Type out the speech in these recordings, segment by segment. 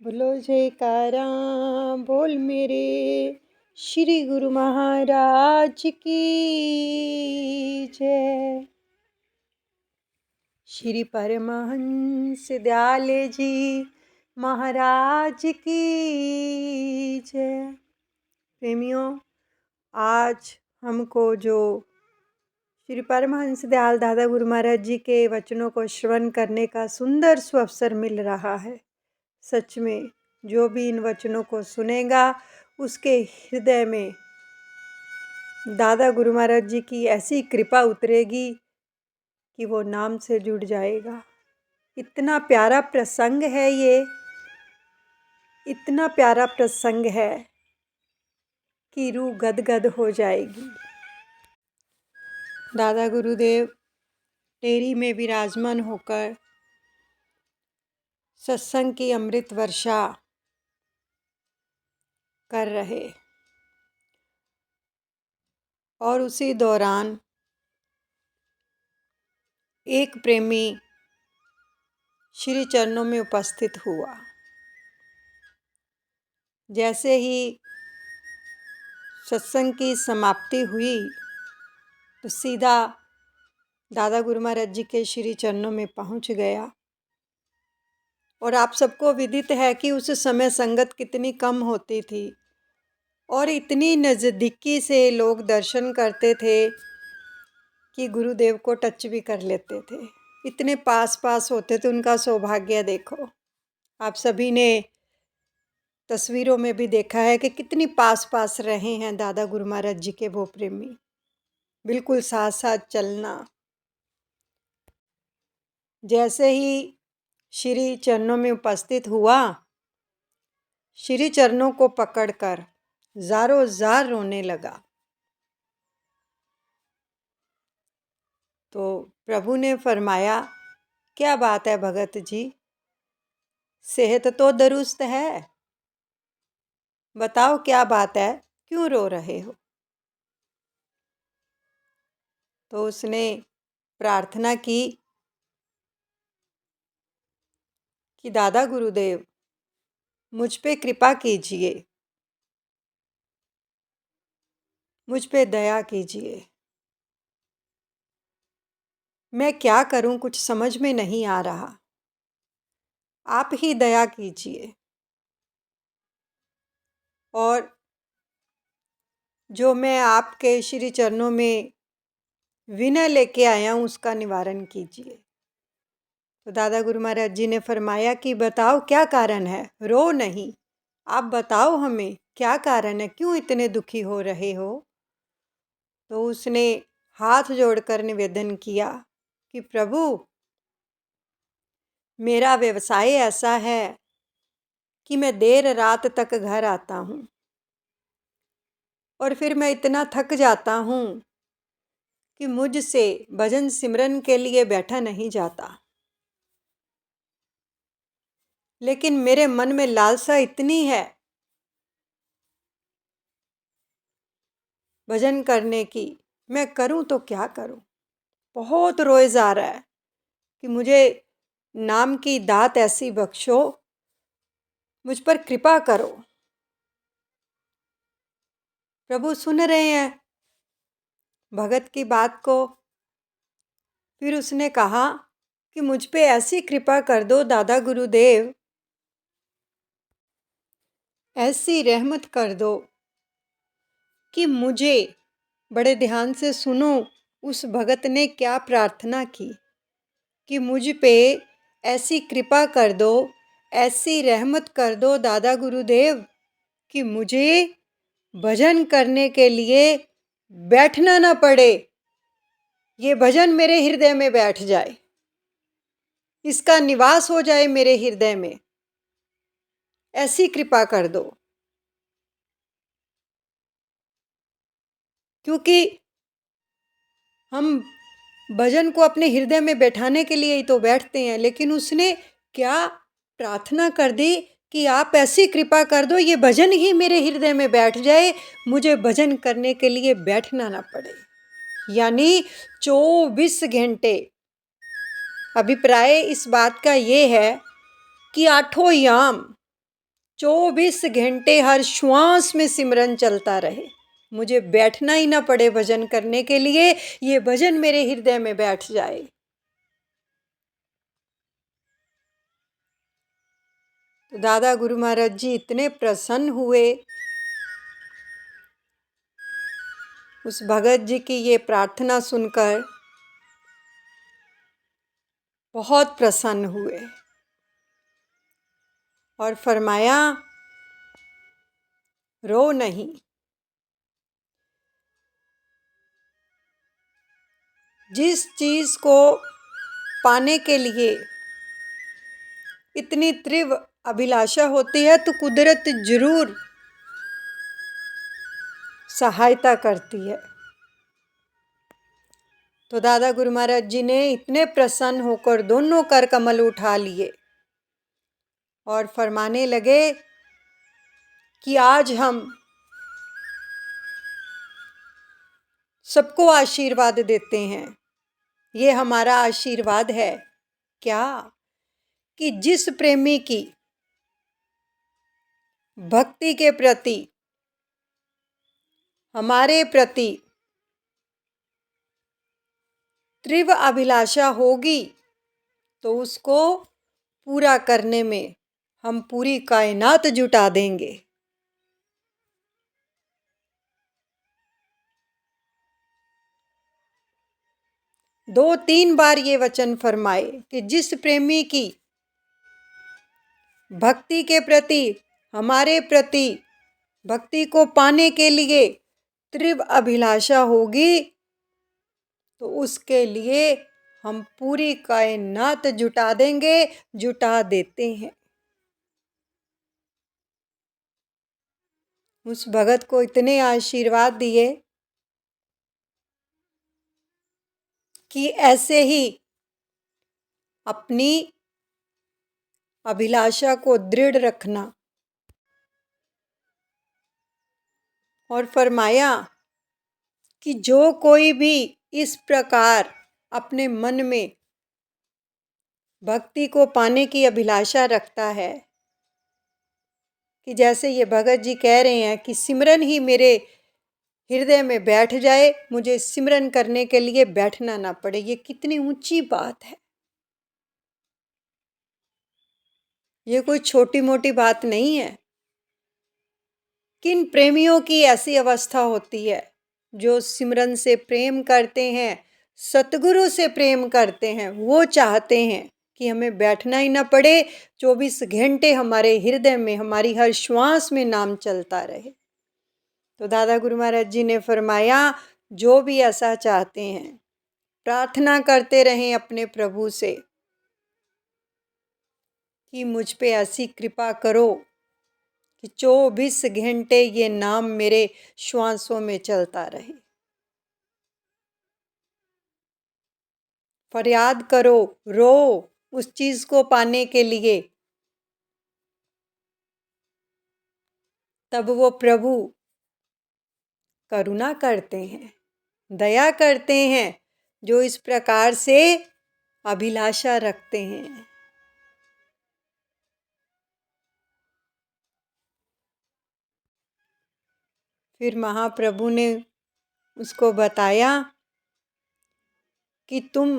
बोलो जयकारा बोल मेरे श्री गुरु महाराज की जय। श्री परमहंस दयाले जी महाराज की जय। प्रेमियों, आज हमको जो श्री परमहंस दयाल दादा गुरु महाराज जी के वचनों को श्रवण करने का सुंदर सुअवसर मिल रहा है। सच में जो भी इन वचनों को सुनेगा उसके हृदय में दादा गुरु महाराज जी की ऐसी कृपा उतरेगी कि वो नाम से जुड़ जाएगा। इतना प्यारा प्रसंग है ये, इतना प्यारा प्रसंग है कि रूह गदगद हो जाएगी। दादा गुरुदेव टेरी में विराजमान होकर सत्संग की अमृत वर्षा कर रहे और उसी दौरान एक प्रेमी श्री चरणों में उपस्थित हुआ। जैसे ही सत्संग की समाप्ति हुई तो सीधा दादा गुरु महाराज जी के श्री चरणों में पहुंच गया। और आप सबको विदित है कि उस समय संगत कितनी कम होती थी और इतनी नज़दीकी से लोग दर्शन करते थे कि गुरुदेव को टच भी कर लेते थे। इतने पास पास होते थे, उनका सौभाग्य देखो। आप सभी ने तस्वीरों में भी देखा है कि कितनी पास पास रहे हैं दादा गुरु महाराज जी के वो प्रेमी, बिल्कुल साथ साथ चलना। जैसे ही श्री चरणों में उपस्थित हुआ, श्री चरणों को पकड़कर ज़ारों ज़ार रोने लगा। तो प्रभु ने फरमाया, क्या बात है भगत जी, सेहत तो दुरुस्त है, बताओ क्या बात है, क्यों रो रहे हो। तो उसने प्रार्थना की कि दादा गुरुदेव मुझ पे कृपा कीजिए, मुझ पे दया कीजिए। मैं क्या करूं, कुछ समझ में नहीं आ रहा, आप ही दया कीजिए और जो मैं आपके श्री चरणों में विनय लेके आया हूं उसका निवारण कीजिए। तो दादा गुरु महाराज जी ने फरमाया कि बताओ क्या कारण है, रो नहीं, आप बताओ हमें क्या कारण है, क्यों इतने दुखी हो रहे हो। तो उसने हाथ जोड़कर निवेदन किया कि प्रभु, मेरा व्यवसाय ऐसा है कि मैं देर रात तक घर आता हूँ और फिर मैं इतना थक जाता हूँ कि मुझसे भजन सिमरन के लिए बैठा नहीं जाता। लेकिन मेरे मन में लालसा इतनी है भजन करने की, मैं करूं तो क्या करूं। बहुत रोए जा रहा है कि मुझे नाम की दात ऐसी बख्शो, मुझ पर कृपा करो। प्रभु सुन रहे हैं भगत की बात को। फिर उसने कहा कि मुझ पे ऐसी कृपा कर दो दादा गुरुदेव, ऐसी रहमत कर दो कि मुझे, बड़े ध्यान से सुनो उस भगत ने क्या प्रार्थना की, कि मुझ पे ऐसी कृपा कर दो, ऐसी रहमत कर दो दादा गुरुदेव कि मुझे भजन करने के लिए बैठना ना पड़े, ये भजन मेरे हृदय में बैठ जाए, इसका निवास हो जाए मेरे हृदय में, ऐसी कृपा कर दो। क्योंकि हम भजन को अपने हृदय में बैठाने के लिए ही तो बैठते हैं, लेकिन उसने क्या प्रार्थना कर दी कि आप ऐसी कृपा कर दो ये भजन ही मेरे हृदय में बैठ जाए, मुझे भजन करने के लिए बैठना ना पड़े। यानी 24 घंटे। अभिप्राय इस बात का ये है कि आठों याम 24 घंटे हर श्वास में सिमरन चलता रहे, मुझे बैठना ही ना पड़े भजन करने के लिए, ये भजन मेरे हृदय में बैठ जाए। तो दादा गुरु महाराज जी इतने प्रसन्न हुए उस भगत जी की ये प्रार्थना सुनकर, बहुत प्रसन्न हुए और फरमाया, रो नहीं, जिस चीज को पाने के लिए इतनी तीव्र अभिलाषा होती है तो कुदरत जरूर सहायता करती है। तो दादा गुरु महाराज जी ने इतने प्रसन्न होकर दोनों कर कमल उठा लिए और फरमाने लगे कि आज हम सबको आशीर्वाद देते हैं। ये हमारा आशीर्वाद है क्या, कि जिस प्रेमी की भक्ति के प्रति, हमारे प्रति तीव्र अभिलाषा होगी तो उसको पूरा करने में हम पूरी कायनात जुटा देंगे। दो तीन बार ये वचन फरमाए कि जिस प्रेमी की भक्ति के प्रति, हमारे प्रति भक्ति को पाने के लिए तीव्र अभिलाषा होगी तो उसके लिए हम पूरी कायनात जुटा देंगे, जुटा देते हैं। उस भगत को इतने आशीर्वाद दिए कि ऐसे ही अपनी अभिलाषा को दृढ़ रखना, और फरमाया कि जो कोई भी इस प्रकार अपने मन में भक्ति को पाने की अभिलाषा रखता है, कि जैसे ये भगत जी कह रहे हैं कि सिमरन ही मेरे हृदय में बैठ जाए, मुझे सिमरन करने के लिए बैठना ना पड़े, ये कितनी ऊंची बात है। ये कोई छोटी मोटी बात नहीं है। किन प्रेमियों की ऐसी अवस्था होती है जो सिमरन से प्रेम करते हैं, सतगुरु से प्रेम करते हैं, वो चाहते हैं कि हमें बैठना ही ना पड़े, 24 घंटे हमारे हृदय में, हमारी हर श्वास में नाम चलता रहे। तो दादा गुरु महाराज जी ने फरमाया, जो भी ऐसा चाहते हैं प्रार्थना करते रहें अपने प्रभु से कि मुझ पे ऐसी कृपा करो कि 24 घंटे ये नाम मेरे श्वासों में चलता रहे। फरियाद करो, रो उस चीज को पाने के लिए, तब वो प्रभु करुणा करते हैं, दया करते हैं, जो इस प्रकार से अभिलाषा रखते हैं। फिर महाप्रभु ने उसको बताया कि तुम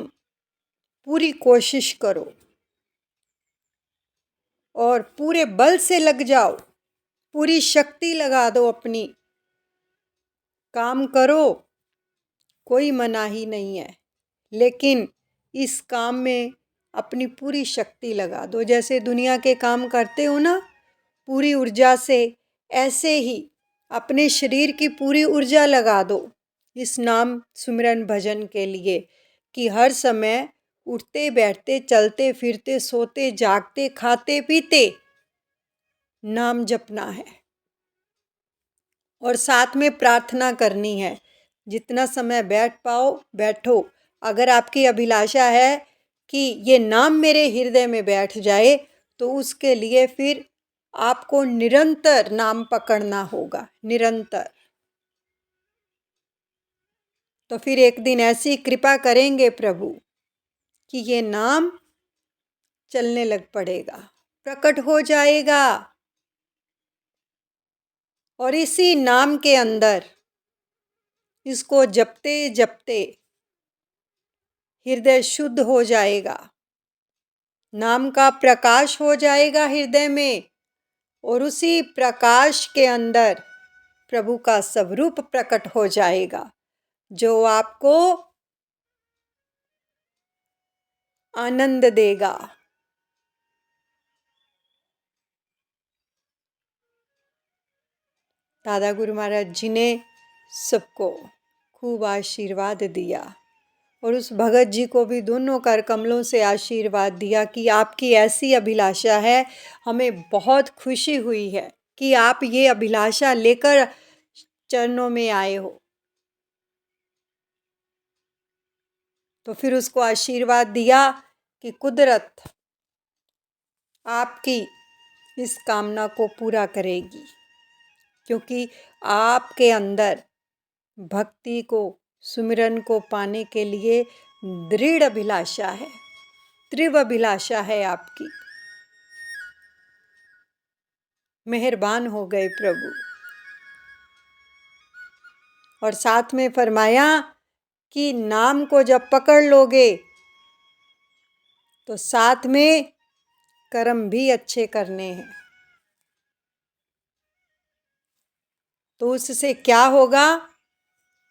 पूरी कोशिश करो और पूरे बल से लग जाओ, पूरी शक्ति लगा दो अपनी, काम करो, कोई मनाही नहीं है, लेकिन इस काम में अपनी पूरी शक्ति लगा दो। जैसे दुनिया के काम करते हो ना पूरी ऊर्जा से, ऐसे ही अपने शरीर की पूरी ऊर्जा लगा दो इस नाम सुमिरन भजन के लिए, कि हर समय उठते बैठते, चलते फिरते, सोते जागते, खाते पीते नाम जपना है और साथ में प्रार्थना करनी है। जितना समय बैठ पाओ बैठो। अगर आपकी अभिलाषा है कि ये नाम मेरे हृदय में बैठ जाए तो उसके लिए फिर आपको निरंतर नाम पकड़ना होगा, निरंतर। तो फिर एक दिन ऐसी कृपा करेंगे प्रभु कि ये नाम चलने लग पड़ेगा, प्रकट हो जाएगा। और इसी नाम के अंदर इसको जपते जपते हृदय शुद्ध हो जाएगा, नाम का प्रकाश हो जाएगा हृदय में, और उसी प्रकाश के अंदर प्रभु का स्वरूप प्रकट हो जाएगा, जो आपको आनंद देगा। दादा गुरु महाराज जी ने सबको खूब आशीर्वाद दिया और उस भगत जी को भी दोनों कर कमलों से आशीर्वाद दिया कि आपकी ऐसी अभिलाषा है, हमें बहुत खुशी हुई है कि आप ये अभिलाषा लेकर चरणों में आए हो। तो फिर उसको आशीर्वाद दिया कि कुदरत आपकी इस कामना को पूरा करेगी, क्योंकि आपके अंदर भक्ति को, सुमिरन को पाने के लिए दृढ़ अभिलाषा है, तीव्र अभिलाषा है आपकी। मेहरबान हो गए प्रभु। और साथ में फरमाया कि नाम को जब पकड़ लोगे तो साथ में कर्म भी अच्छे करने हैं। तो उससे क्या होगा,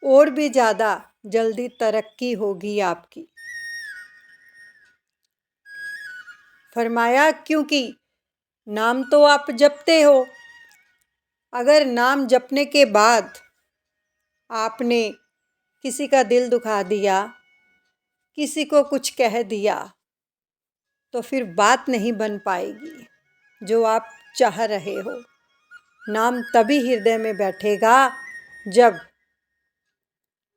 और भी ज़्यादा जल्दी तरक्की होगी आपकी। फरमाया क्योंकि नाम तो आप जपते हो, अगर नाम जपने के बाद आपने किसी का दिल दुखा दिया, किसी को कुछ कह दिया, तो फिर बात नहीं बन पाएगी जो आप चाह रहे हो। नाम तभी हृदय में बैठेगा जब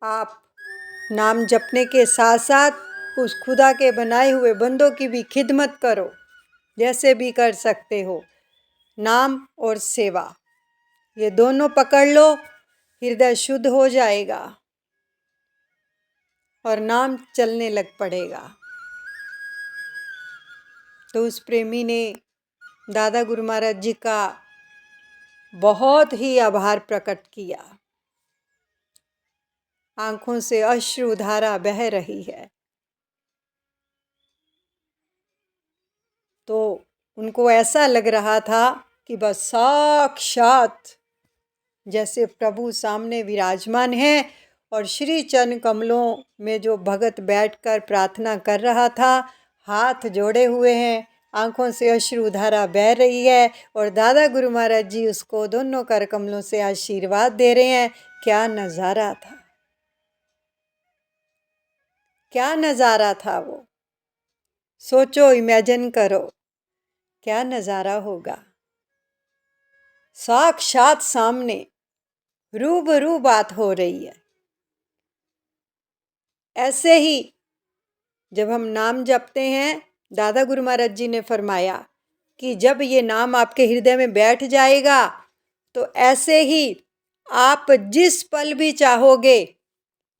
आप नाम जपने के साथ साथ उस खुदा के बनाए हुए बंदों की भी खिदमत करो, जैसे भी कर सकते हो। नाम और सेवा ये दोनों पकड़ लो, हृदय शुद्ध हो जाएगा और नाम चलने लग पड़ेगा। तो उस प्रेमी ने दादा गुरु महाराज जी का बहुत ही आभार प्रकट किया। आंखों से अश्रुधारा बह रही है। तो उनको ऐसा लग रहा था कि बस साक्षात जैसे प्रभु सामने विराजमान है और श्री चरण कमलों में जो भगत बैठकर प्रार्थना कर रहा था, हाथ जोड़े हुए हैं, आंखों से अश्रुधारा बह रही है और दादा गुरु महाराज जी उसको दोनों कर कमलों से आशीर्वाद दे रहे हैं। क्या नज़ारा था, क्या नज़ारा था वो। सोचो, इमेजिन करो क्या नज़ारा होगा। साक्षात सामने रूबरू बात हो रही है। ऐसे ही जब हम नाम जपते हैं, दादा गुरु महाराज जी ने फरमाया कि जब ये नाम आपके हृदय में बैठ जाएगा तो ऐसे ही आप जिस पल भी चाहोगे,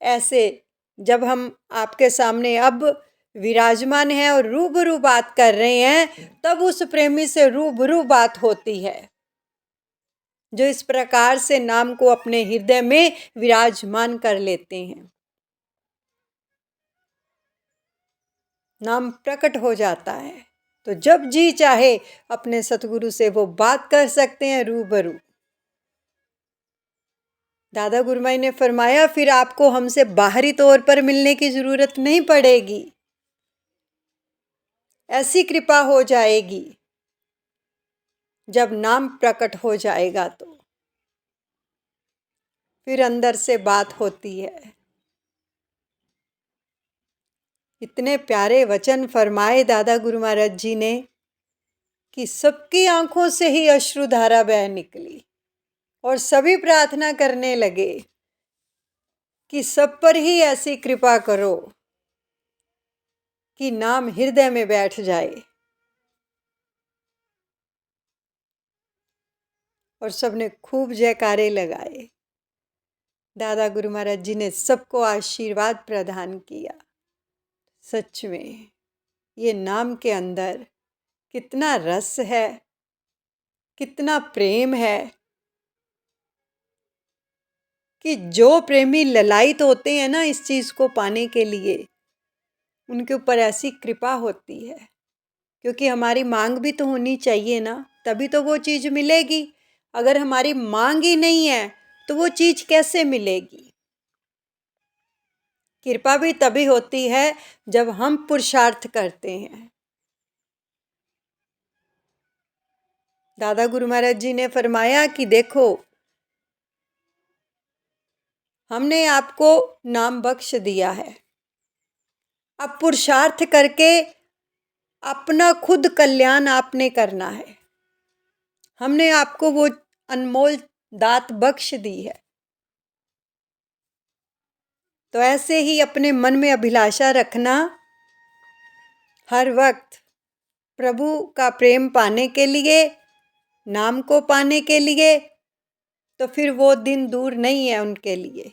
ऐसे जब हम आपके सामने अब विराजमान हैं और रूबरू बात कर रहे हैं, तब उस प्रेमी से रूबरू बात होती है जो इस प्रकार से नाम को अपने हृदय में विराजमान कर लेते हैं। नाम प्रकट हो जाता है तो जब जी चाहे अपने सतगुरु से वो बात कर सकते हैं रूबरू। दादा गुरुमाई ने फरमाया फिर आपको हमसे बाहरी तौर पर मिलने की जरूरत नहीं पड़ेगी। ऐसी कृपा हो जाएगी जब नाम प्रकट हो जाएगा तो फिर अंदर से बात होती है। इतने प्यारे वचन फरमाए दादा गुरु महाराज जी ने कि सबकी आंखों से ही अश्रुधारा बह निकली और सभी प्रार्थना करने लगे कि सब पर ही ऐसी कृपा करो कि नाम हृदय में बैठ जाए। और सबने खूब जयकारे लगाए। दादा गुरु महाराज जी ने सबको आशीर्वाद प्रदान किया। सच में ये नाम के अंदर कितना रस है, कितना प्रेम है। कि जो प्रेमी ललायित होते हैं ना इस चीज़ को पाने के लिए, उनके ऊपर ऐसी कृपा होती है। क्योंकि हमारी मांग भी तो होनी चाहिए ना, तभी तो वो चीज़ मिलेगी। अगर हमारी मांग ही नहीं है तो वो चीज़ कैसे मिलेगी। कृपा भी तभी होती है जब हम पुरुषार्थ करते हैं। दादा गुरु महाराज जी ने फरमाया कि देखो, हमने आपको नाम बख्श दिया है, अब पुरुषार्थ करके अपना खुद कल्याण आपने करना है। हमने आपको वो अनमोल दात बख्श दी है, तो ऐसे ही अपने मन में अभिलाषा रखना, हर वक्त प्रभु का प्रेम पाने के लिए, नाम को पाने के लिए, तो फिर वो दिन दूर नहीं है उनके लिए।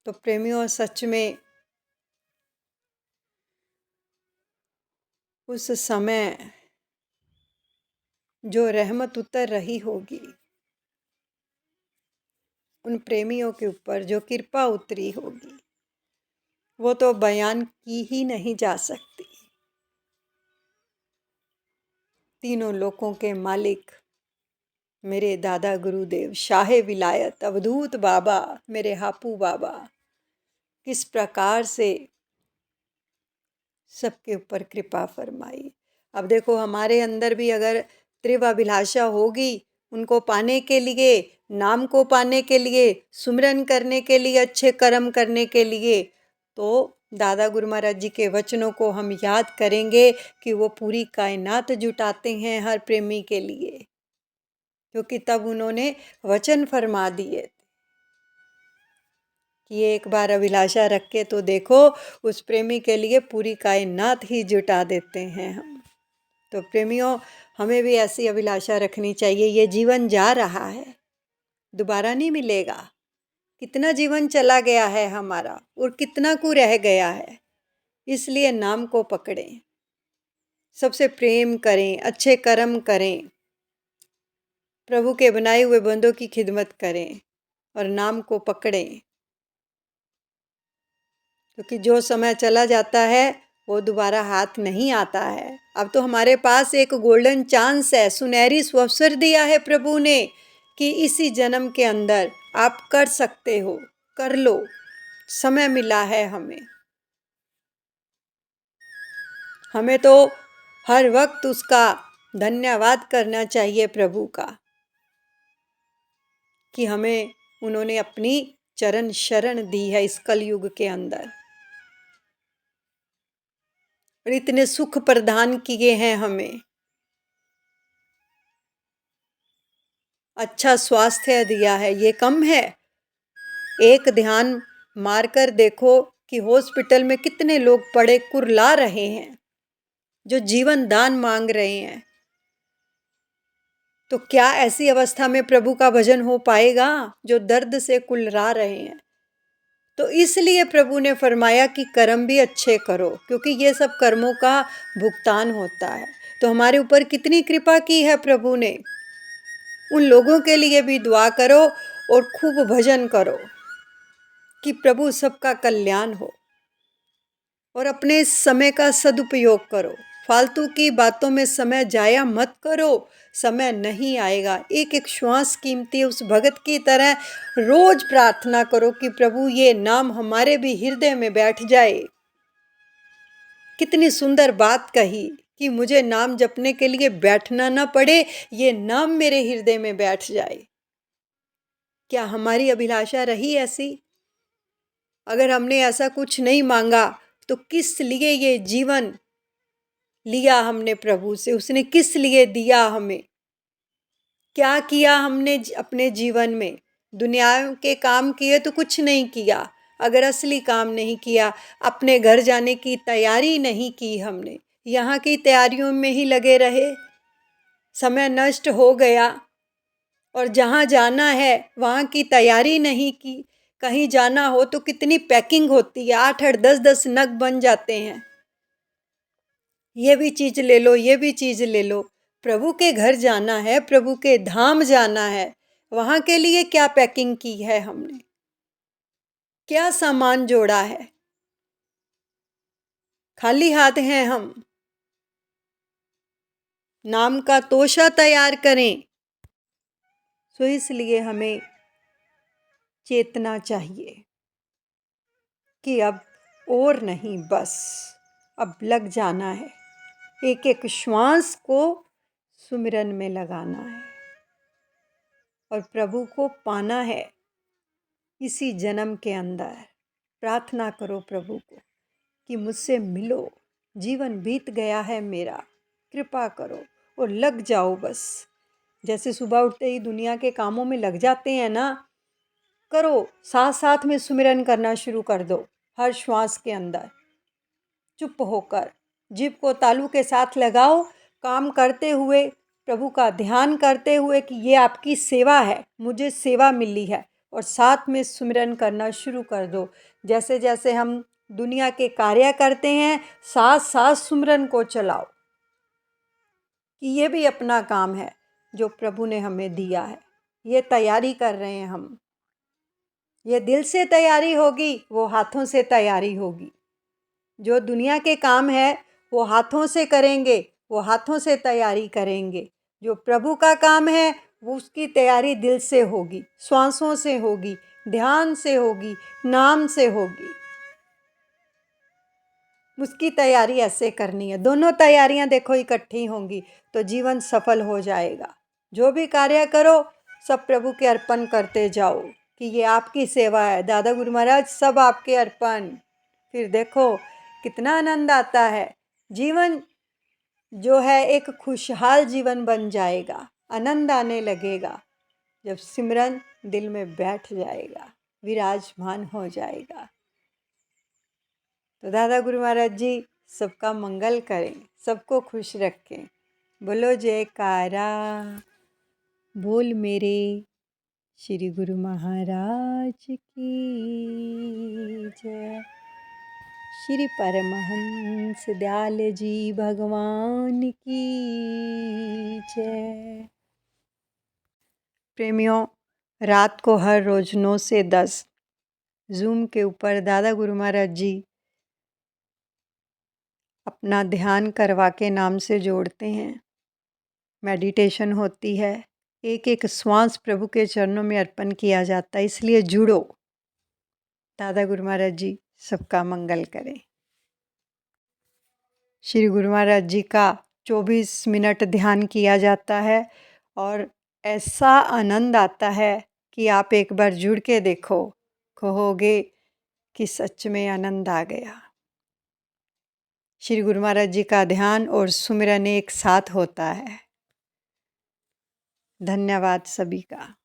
तो प्रेमियों, सच में उस समय जो रहमत उतर रही होगी उन प्रेमियों के ऊपर, जो कृपा उतरी होगी, वो तो बयान की ही नहीं जा सकती। तीनों लोकों के मालिक मेरे दादा गुरुदेव शाहे विलायत अवधूत बाबा, मेरे हापू बाबा, किस प्रकार से सबके ऊपर कृपा फरमाई। अब देखो, हमारे अंदर भी अगर तीव्र अभिलाषा होगी उनको पाने के लिए, नाम को पाने के लिए, सुमिरन करने के लिए, अच्छे कर्म करने के लिए, तो दादा गुरु महाराज जी के वचनों को हम याद करेंगे कि वो पूरी कायनात जुटाते हैं हर प्रेमी के लिए। क्योंकि तब उन्होंने वचन फरमा दिए कि एक बार अभिलाषा रख के तो देखो, उस प्रेमी के लिए पूरी कायनात ही जुटा देते हैं हम। तो प्रेमियों, हमें भी ऐसी अभिलाषा रखनी चाहिए। ये जीवन जा रहा है, दोबारा नहीं मिलेगा। कितना जीवन चला गया है हमारा और कितना को रह गया है। इसलिए नाम को पकड़ें, सबसे प्रेम करें, अच्छे कर्म करें, प्रभु के बनाए हुए बंदों की खिदमत करें और नाम को पकड़ें। क्योंकि जो समय चला जाता है वो दोबारा हाथ नहीं आता है। अब तो हमारे पास एक गोल्डन चांस है, सुनहरी अवसर दिया है प्रभु ने कि इसी जन्म के अंदर आप कर सकते हो, कर लो, समय मिला है हमें। हमें तो हर वक्त उसका धन्यवाद करना चाहिए प्रभु का कि हमें उन्होंने अपनी चरण शरण दी है इस कलयुग के अंदर और इतने सुख प्रदान किए हैं हमें। अच्छा स्वास्थ्य दिया है, ये कम है। एक ध्यान मारकर देखो कि हॉस्पिटल में कितने लोग पड़े कुर्ला रहे हैं, जो जीवन दान मांग रहे हैं। तो क्या ऐसी अवस्था में प्रभु का भजन हो पाएगा, जो दर्द से कुर्ला रहे हैं। तो इसलिए प्रभु ने फरमाया कि कर्म भी अच्छे करो, क्योंकि ये सब कर्मों का भुगतान होता है। तो हमारे ऊपर कितनी कृपा की है प्रभु ने। उन लोगों के लिए भी दुआ करो और खूब भजन करो कि प्रभु सबका कल्याण हो। और अपने समय का सदुपयोग करो, फालतू की बातों में समय जाया मत करो। समय नहीं आएगा। एक एक श्वास कीमती, उस भगत की तरह रोज प्रार्थना करो कि प्रभु ये नाम हमारे भी हृदय में बैठ जाए। कितनी सुंदर बात कही कि मुझे नाम जपने के लिए बैठना ना पड़े, ये नाम मेरे हृदय में बैठ जाए। क्या हमारी अभिलाषा रही ऐसी? अगर हमने ऐसा कुछ नहीं मांगा तो किस लिए ये जीवन लिया हमने प्रभु से? उसने किस लिए दिया हमें? क्या किया हमने अपने जीवन में? दुनिया के काम किए तो कुछ नहीं किया। अगर असली काम नहीं किया, अपने घर जाने की तैयारी नहीं की हमने, यहाँ की तैयारियों में ही लगे रहे, समय नष्ट हो गया। और जहाँ जाना है वहाँ की तैयारी नहीं की। कहीं जाना हो तो कितनी पैकिंग होती है, 8-8 10-10 नग बन जाते हैं। ये भी चीज़ ले लो, ये भी चीज़ ले लो। प्रभु के घर जाना है, प्रभु के धाम जाना है, वहाँ के लिए क्या पैकिंग की है हमने, क्या सामान जोड़ा है। खाली हाथ हैं हम, नाम का तोशा तैयार करें। सो इसलिए हमें चेतना चाहिए कि अब और नहीं, बस अब लग जाना है, एक एक श्वास को सुमिरन में लगाना है और प्रभु को पाना है इसी जन्म के अंदर। प्रार्थना करो प्रभु को कि मुझसे मिलो, जीवन बीत गया है मेरा, कृपा करो और लग जाओ बस। जैसे सुबह उठते ही दुनिया के कामों में लग जाते हैं ना, करो, साथ साथ में सुमिरन करना शुरू कर दो। हर श्वास के अंदर चुप होकर जीभ को तालू के साथ लगाओ, काम करते हुए, प्रभु का ध्यान करते हुए कि ये आपकी सेवा है, मुझे सेवा मिली है, और साथ में सुमिरन करना शुरू कर दो। जैसे जैसे हम दुनिया के कार्य करते हैं, साथ साथ सुमिरन को चलाओ कि ये भी अपना काम है जो प्रभु ने हमें दिया है। ये तैयारी कर रहे हैं हम, ये दिल से तैयारी होगी, वो हाथों से तैयारी होगी। जो दुनिया के काम है वो हाथों से करेंगे, वो हाथों से तैयारी करेंगे। जो प्रभु का काम है वो उसकी तैयारी दिल से होगी, श्वासों से होगी, ध्यान से होगी, नाम से होगी। उसकी तैयारी ऐसे करनी है। दोनों तैयारियां देखो इकट्ठी होंगी तो जीवन सफल हो जाएगा। जो भी कार्य करो सब प्रभु के अर्पण करते जाओ कि ये आपकी सेवा है दादा गुरु महाराज, सब आपके अर्पण। फिर देखो कितना आनंद आता है। जीवन जो है एक खुशहाल जीवन बन जाएगा, आनंद आने लगेगा जब सिमरन दिल में बैठ जाएगा, विराजमान हो जाएगा। तो दादा गुरु महाराज जी सबका मंगल करें, सबको खुश रखें। बोलो जयकारा, बोल मेरे श्री गुरु महाराज की जय। श्री परमहंस दयाल जी भगवान की जय। प्रेमियों, रात को हर रोज़ 9 से 10 जूम के ऊपर दादा गुरु महाराज जी अपना ध्यान करवा के नाम से जोड़ते हैं। मेडिटेशन होती है, एक एक श्वास प्रभु के चरणों में अर्पण किया जाता है। इसलिए जुड़ो। दादा गुरु महाराज जी सबका मंगल करें। श्री गुरु महाराज जी का 24 मिनट ध्यान किया जाता है और ऐसा आनंद आता है कि आप एक बार जुड़ के देखो, कहोगे कि सच में आनंद आ गया। श्री गुरु महाराज जी का ध्यान और सुमिरन एक साथ होता है। धन्यवाद सभी का।